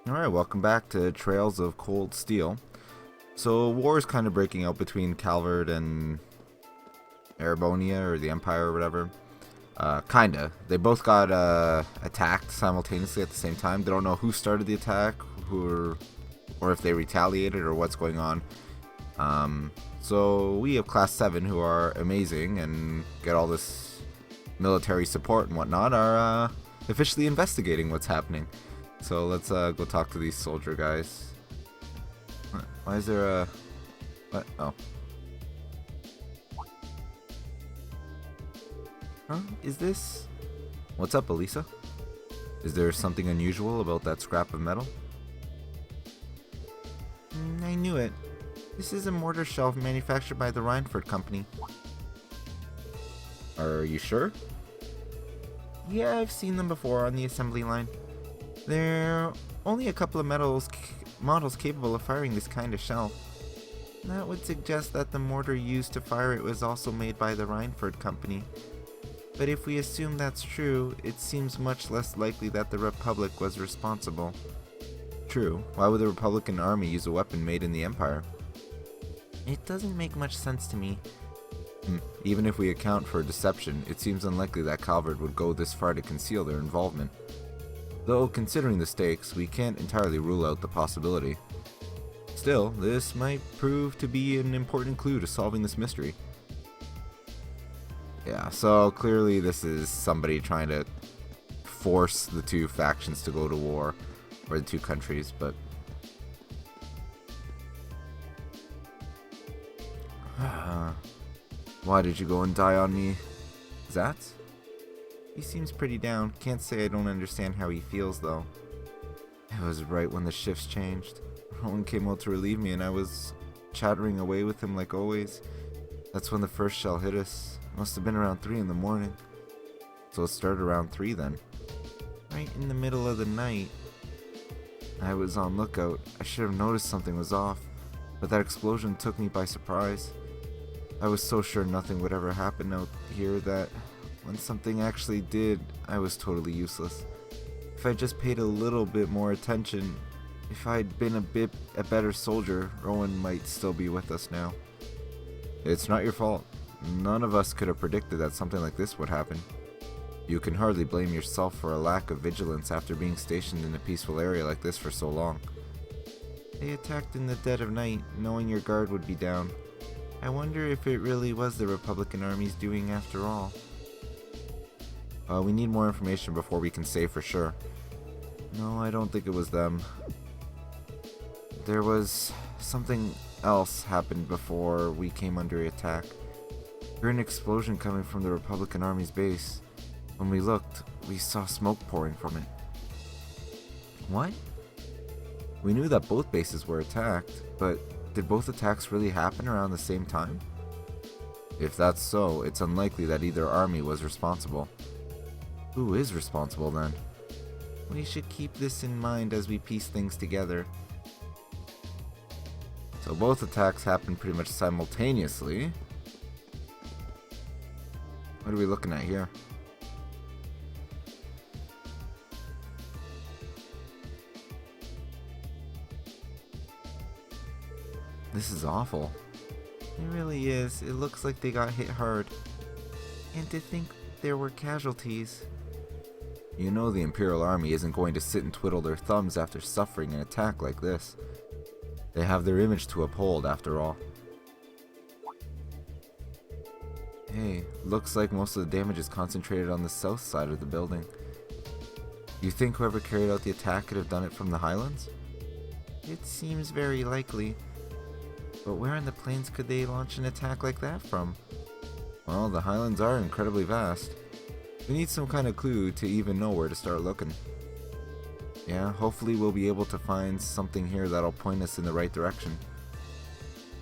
Alright, welcome back to Trails of Cold Steel. So, war is kind of breaking out between Calvard and Erebonia, or the Empire, or whatever. Kinda. They both got attacked simultaneously at the same time. They don't know who started the attack, or if they retaliated, or what's going on. So, we have Class 7, who are amazing and get all this military support and whatnot, are officially investigating what's happening. So let's go talk to these soldier guys. Why is there a... What? Oh. Huh? Is this... What's up, Elisa? Is there something unusual about that scrap of metal? I knew it. This is a mortar shelf manufactured by the Reinford Company. Are you sure? Yeah, I've seen them before on the assembly line. There are only a couple of models capable of firing this kind of shell. That would suggest that the mortar used to fire it was also made by the Reinford Company. But if we assume that's true, it seems much less likely that the Republic was responsible. True. Why would the Republican Army use a weapon made in the Empire? It doesn't make much sense to me. Even if we account for deception, it seems unlikely that Calvard would go this far to conceal their involvement. Though, considering the stakes, we can't entirely rule out the possibility. Still, this might prove to be an important clue to solving this mystery. Yeah, so clearly this is somebody trying to force the two factions to go to war, or the two countries, but... Why did you go and die on me? Zatz? He seems pretty down. Can't say I don't understand how he feels, though. It was right when the shifts changed. Rowan came out to relieve me, and I was chattering away with him like always. That's when the first shell hit us. Must have been around 3 in the morning. So it started around 3 then. Right in the middle of the night. I was on lookout. I should have noticed something was off, but that explosion took me by surprise. I was so sure nothing would ever happen out here that... when something actually did, I was totally useless. If I just paid a little bit more attention, if I'd been a better soldier, Rowan might still be with us now. It's not your fault. None of us could have predicted that something like this would happen. You can hardly blame yourself for a lack of vigilance after being stationed in a peaceful area like this for so long. They attacked in the dead of night, knowing your guard would be down. I wonder if it really was the Republican Army's doing after all. We need more information before we can say for sure. No, I don't think it was them. There was something else happened before we came under attack. We heard an explosion coming from the Republican Army's base. When we looked, we saw smoke pouring from it. What? We knew that both bases were attacked, but did both attacks really happen around the same time? If that's so, it's unlikely that either army was responsible. Who is responsible then? We should keep this in mind as we piece things together. So both attacks happened pretty much simultaneously. What are we looking at here? This is awful. It really is. It looks like they got hit hard. And to think there were casualties. You know the Imperial Army isn't going to sit and twiddle their thumbs after suffering an attack like this. They have their image to uphold, after all. Hey, looks like most of the damage is concentrated on the south side of the building. You think whoever carried out the attack could have done it from the Highlands? It seems very likely. But where in the plains could they launch an attack like that from? Well, the Highlands are incredibly vast. We need some kind of clue to even know where to start looking. Yeah, hopefully we'll be able to find something here that'll point us in the right direction.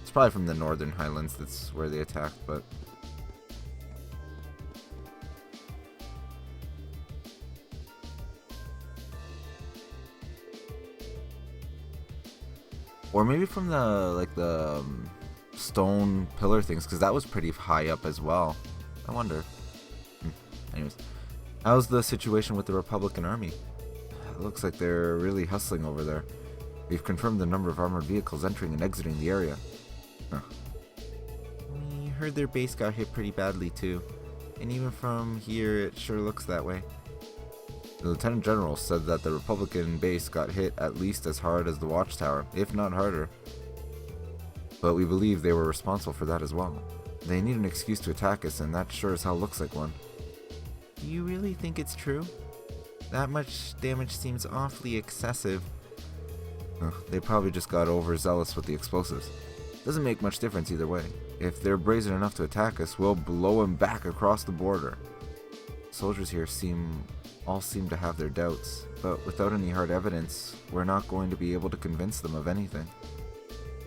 It's probably from the northern Highlands, that's where they attacked, but... Or maybe from the stone pillar things, because that was pretty high up as well. I wonder. Anyways, how's the situation with the Republican Army? It looks like they're really hustling over there. We've confirmed the number of armored vehicles entering and exiting the area. Huh. We heard their base got hit pretty badly too. And even from here, it sure looks that way. The Lieutenant General said that the Republican base got hit at least as hard as the Watchtower, if not harder. But we believe they were responsible for that as well. They need an excuse to attack us, and that sure as hell looks like one. Do you really think it's true? That much damage seems awfully excessive. They probably just got overzealous with the explosives. Doesn't make much difference either way. If they're brazen enough to attack us, we'll blow them back across the border. Soldiers here all seem to have their doubts, but without any hard evidence, we're not going to be able to convince them of anything.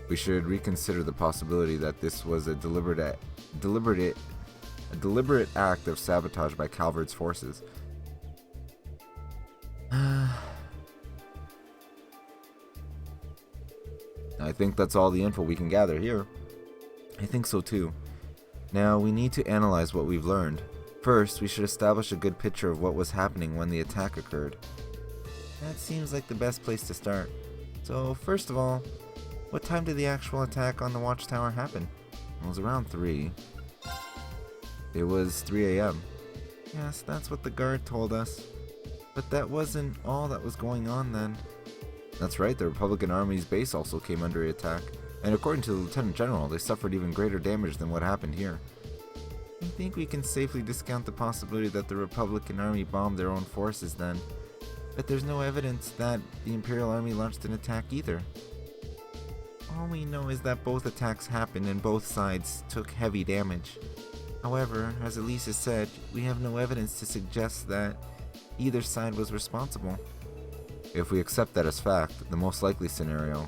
We should reconsider the possibility that this was a deliberate act of sabotage by Calvard's forces. I think that's all the info we can gather here. I think so too. Now, we need to analyze what we've learned. First, we should establish a good picture of what was happening when the attack occurred. That seems like the best place to start. So, first of all, what time did the actual attack on the Watchtower happen? It was around 3. It was 3 a.m. Yes, that's what the guard told us. But that wasn't all that was going on then. That's right, the Republican Army's base also came under attack, and according to the Lieutenant General, they suffered even greater damage than what happened here. I think we can safely discount the possibility that the Republican Army bombed their own forces then, but there's no evidence that the Imperial Army launched an attack either. All we know is that both attacks happened and both sides took heavy damage. However, as Elisa said, we have no evidence to suggest that either side was responsible. If we accept that as fact, the most likely scenario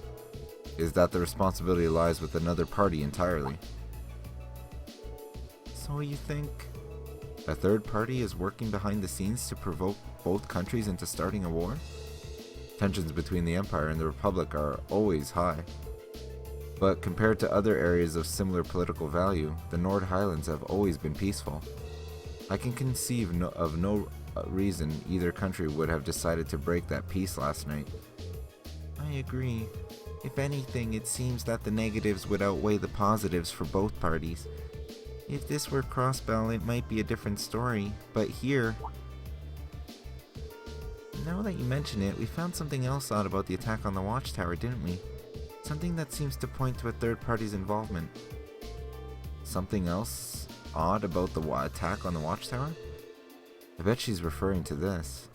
is that the responsibility lies with another party entirely. So you think a third party is working behind the scenes to provoke both countries into starting a war? Tensions between the Empire and the Republic are always high. But compared to other areas of similar political value, the Nord Highlands have always been peaceful. I can conceive of no reason either country would have decided to break that peace last night. I agree. If anything, it seems that the negatives would outweigh the positives for both parties. If this were Crossbell, it might be a different story, but here... Now that you mention it, we found something else odd about the attack on the Watchtower, didn't we? Something that seems to point to a third party's involvement. Something else odd about the attack on the Watchtower? I bet she's referring to this.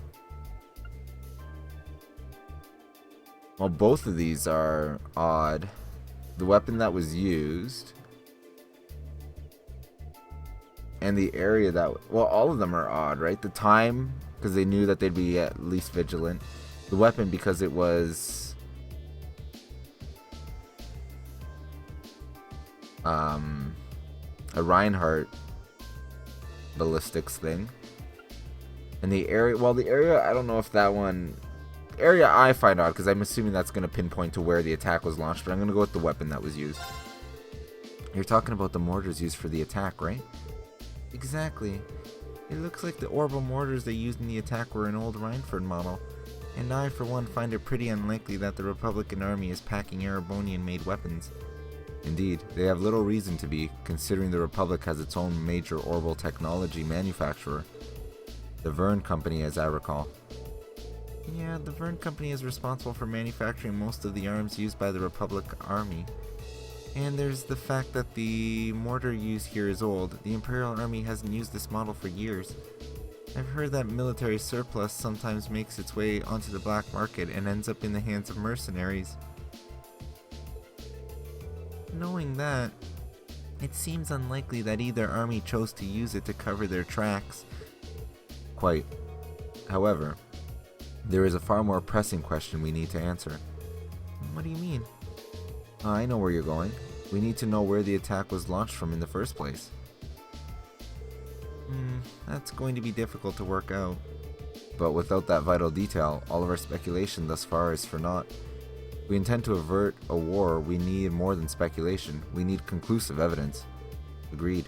Well, both of these are odd. The weapon that was used, and the area that... Well, all of them are odd, right? The time, because they knew that they'd be at least vigilant. The weapon, because it was... a Reinhardt ballistics thing. And the area, well, the area, I don't know if that one, the area I find odd, because I'm assuming that's going to pinpoint to where the attack was launched, but I'm going to go with the weapon that was used. You're talking about the mortars used for the attack, right? Exactly. It looks like the orbital mortars they used in the attack were an old Reinford model, and I, for one, find it pretty unlikely that the Republican Army is packing Erebonian-made weapons. Indeed, they have little reason to be, considering the Republic has its own major orbital technology manufacturer, the Verne Company, as I recall. Yeah, the Verne Company is responsible for manufacturing most of the arms used by the Republic Army. And there's the fact that the mortar used here is old. The Imperial Army hasn't used this model for years. I've heard that military surplus sometimes makes its way onto the black market and ends up in the hands of mercenaries. Knowing that, it seems unlikely that either army chose to use it to cover their tracks. Quite. However, there is a far more pressing question we need to answer. What do you mean? I know where you're going. We need to know where the attack was launched from in the first place. That's going to be difficult to work out. But without that vital detail, all of our speculation thus far is for naught. If we intend to avert a war, we need more than speculation. We need conclusive evidence. Agreed.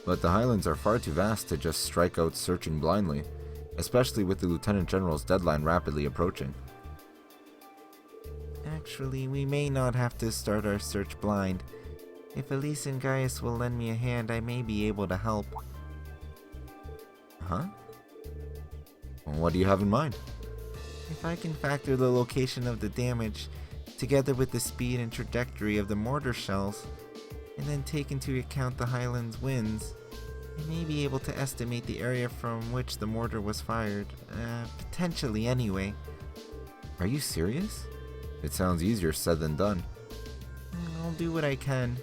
But the Highlands are far too vast to just strike out searching blindly. especially with the Lieutenant General's deadline rapidly approaching. Actually, we may not have to start our search blind. If Elise and Gaius will lend me a hand, I may be able to help. Huh? Well, what do you have in mind? If I can factor the location of the damage, together with the speed and trajectory of the mortar shells, and then take into account the Highlands winds, I may be able to estimate the area from which the mortar was fired. Potentially anyway. Are you serious? It sounds easier said than done. I'll do what I can.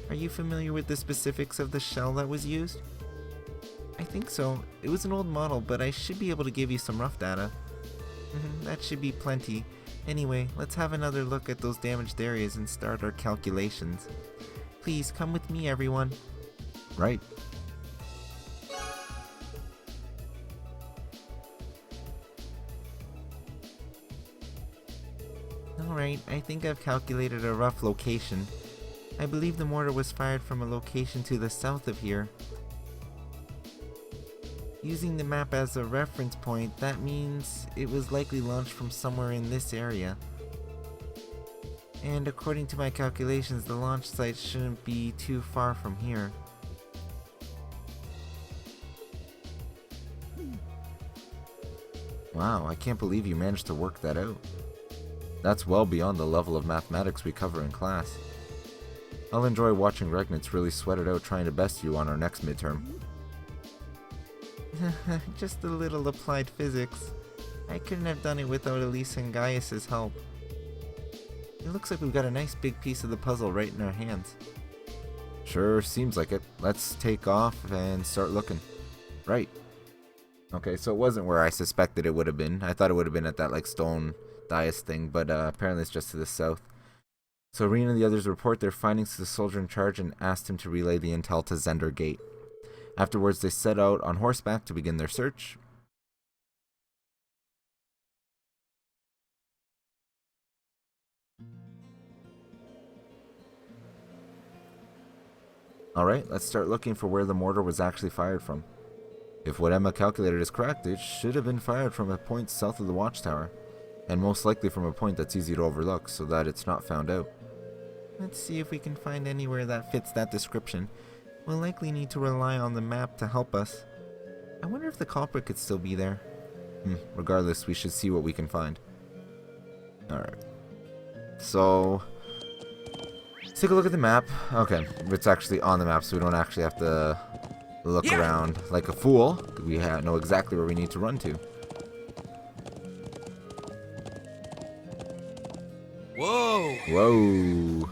Are you familiar with the specifics of the shell that was used? I think so. It was an old model, but I should be able to give you some rough data. That should be plenty. Anyway, let's have another look at those damaged areas and start our calculations. Please, come with me, everyone. Right. Alright, I think I've calculated a rough location. I believe the mortar was fired from a location to the south of here. Using the map as a reference point, that means it was likely launched from somewhere in this area. And according to my calculations, the launch site shouldn't be too far from here. Wow, I can't believe you managed to work that out. That's well beyond the level of mathematics we cover in class. I'll enjoy watching Regnitz really sweat it out trying to best you on our next midterm. Just a little applied physics. I couldn't have done it without Elise and Gaius' help. It looks like we've got a nice big piece of the puzzle right in our hands. Sure, seems like it. Let's take off and start looking. Right. Okay, so it wasn't where I suspected it would have been. I thought it would have been at that like stone dais thing, but apparently it's just to the south. So Reen and the others report their findings to the soldier in charge and asked him to relay the intel to Zender Gate. Afterwards, they set out on horseback to begin their search. Alright, let's start looking for where the mortar was actually fired from. If what Emma calculated is correct, it should have been fired from a point south of the watchtower, and most likely from a point that's easy to overlook so that it's not found out. Let's see if we can find anywhere that fits that description. We'll likely need to rely on the map to help us. I wonder if the culprit could still be there. Regardless, we should see what we can find. Alright. So, let's take a look at the map. Okay, it's actually on the map, so we don't actually have to look around like a fool. We know exactly where we need to run to. Whoa! Whoa.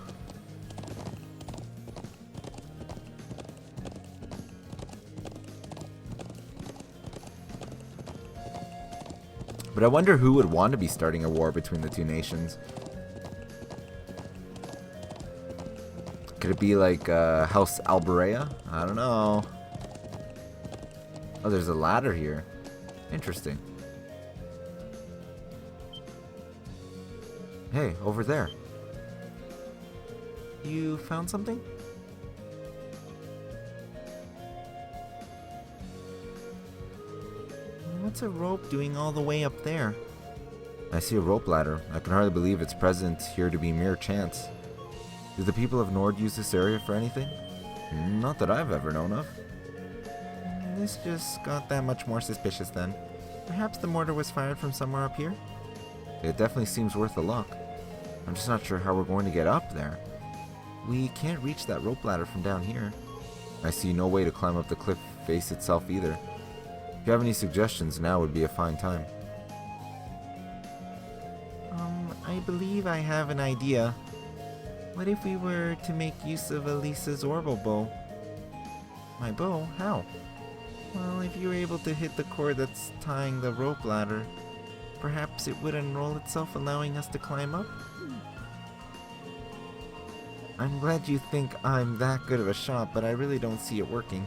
But I wonder who would want to be starting a war between the two nations. Could it be like House Alberea? I don't know. Oh, there's a ladder here. Interesting. Hey, over there. You found something? What's a rope doing all the way up there? I see a rope ladder. I can hardly believe its presence here to be mere chance. Do the people of Nord use this area for anything? Not that I've ever known of. This just got that much more suspicious then. Perhaps the mortar was fired from somewhere up here? It definitely seems worth a look. I'm just not sure how we're going to get up there. We can't reach that rope ladder from down here. I see no way to climb up the cliff face itself either. If you have any suggestions, now would be a fine time. I believe I have an idea. What if we were to make use of Elisa's orbital bow? My bow? How? Well, if you were able to hit the cord that's tying the rope ladder, perhaps it would unroll itself, allowing us to climb up? I'm glad you think I'm that good of a shot, but I really don't see it working.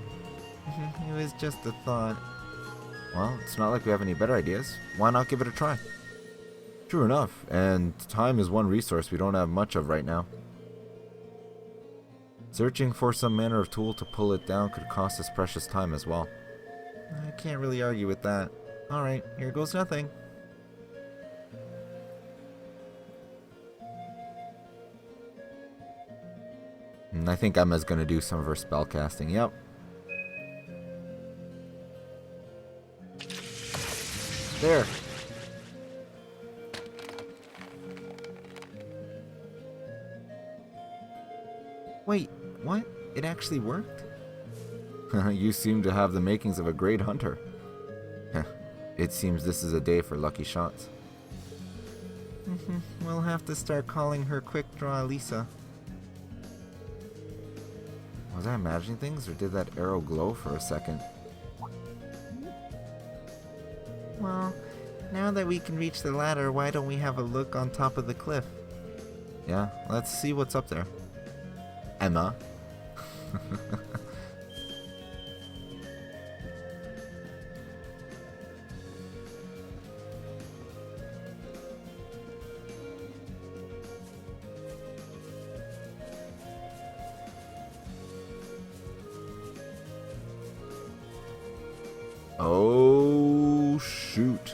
It was just a thought. Well, it's not like we have any better ideas. Why not give it a try? True enough, and time is one resource we don't have much of right now. Searching for some manner of tool to pull it down could cost us precious time as well. I can't really argue with that. Alright, here goes nothing. And I think Emma's gonna do some of her spell casting. Yep. There. Wait, what? It actually worked? You seem to have the makings of a great hunter. It seems this is a day for lucky shots. We'll have to start calling her Quick Draw Lisa. Was I imagining things, or did that arrow glow for a second? Well, now that we can reach the ladder, why don't we have a look on top of the cliff? Yeah, let's see what's up there. Emma. Oh, shoot.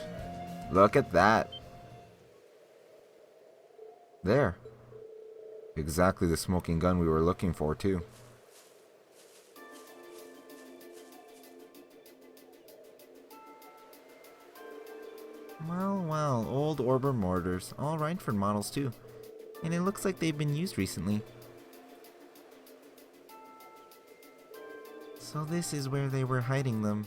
Look at that. There. Exactly the smoking gun we were looking for, too. Well, old Orber mortars. All Rhineford models, too. And it looks like they've been used recently. So this is where they were hiding them.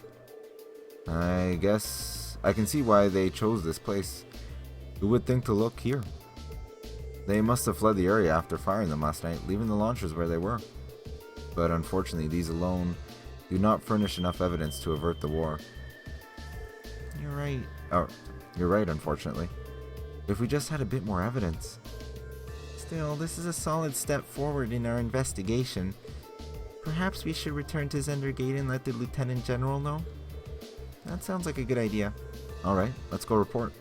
I guess I can see why they chose this place. Who would think to look here? They must have fled the area after firing them last night, leaving the launchers where they were. But unfortunately, these alone do not furnish enough evidence to avert the war. You're right. Oh, you're right, unfortunately. If we just had a bit more evidence. Still, this is a solid step forward in our investigation. Perhaps we should return to Zendergate and let the Lieutenant General know? That sounds like a good idea. Alright, let's go report.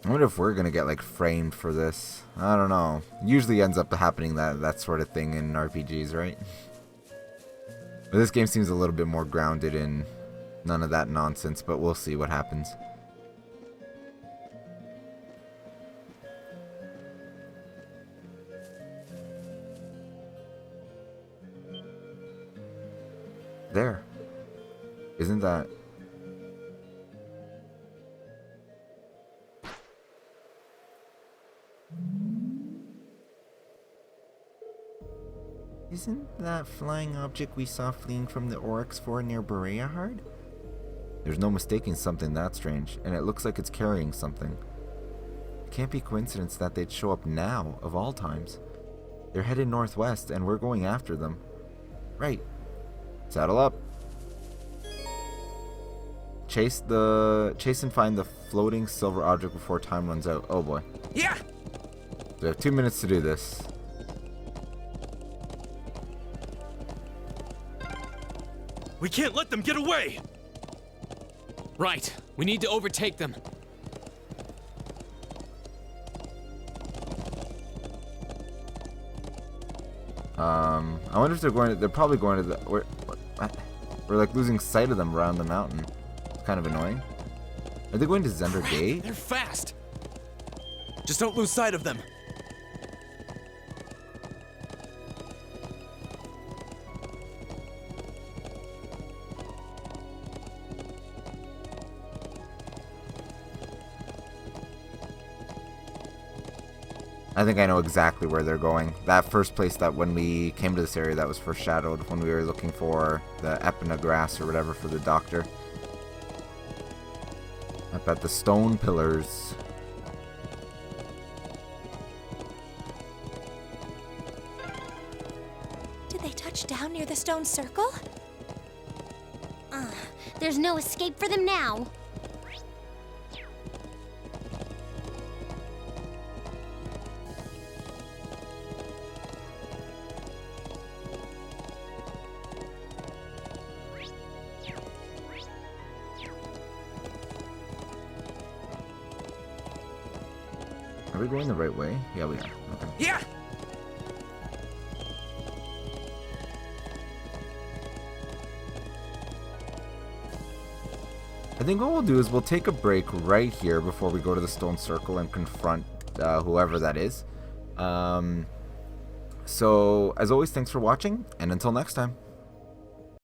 I wonder if we're gonna get like framed for this. I don't know. Usually ends up happening that sort of thing in RPGs, right? But this game seems a little bit more grounded in none of that nonsense, but we'll see what happens. There. Isn't that... Isn't that flying object we saw fleeing from the Oryx Fort near Bereahard? There's no mistaking something that strange, and it looks like it's carrying something. It can't be coincidence that they'd show up now, of all times. They're headed northwest, and we're going after them. Right. Saddle up. Chase and find the floating silver object before time runs out. Oh boy. Yeah! So we have 2 minutes to do this. We can't let them get away! Right. We need to overtake them. I wonder if they're probably going to the... We're like losing sight of them around the mountain. It's kind of annoying. Are they going to Zender Gate? They're fast! Just don't lose sight of them. I think I know exactly where they're going. That first place that when we came to this area that was foreshadowed when we were looking for the Epina grass or whatever for the doctor. Up at the stone pillars. Did they touch down near the stone circle? There's no escape for them now. Are we going the right way? Yeah, we are. Okay. Yeah! I think what we'll do is we'll take a break right here before we go to the stone circle and confront whoever that is. So, as always, thanks for watching, and until next time.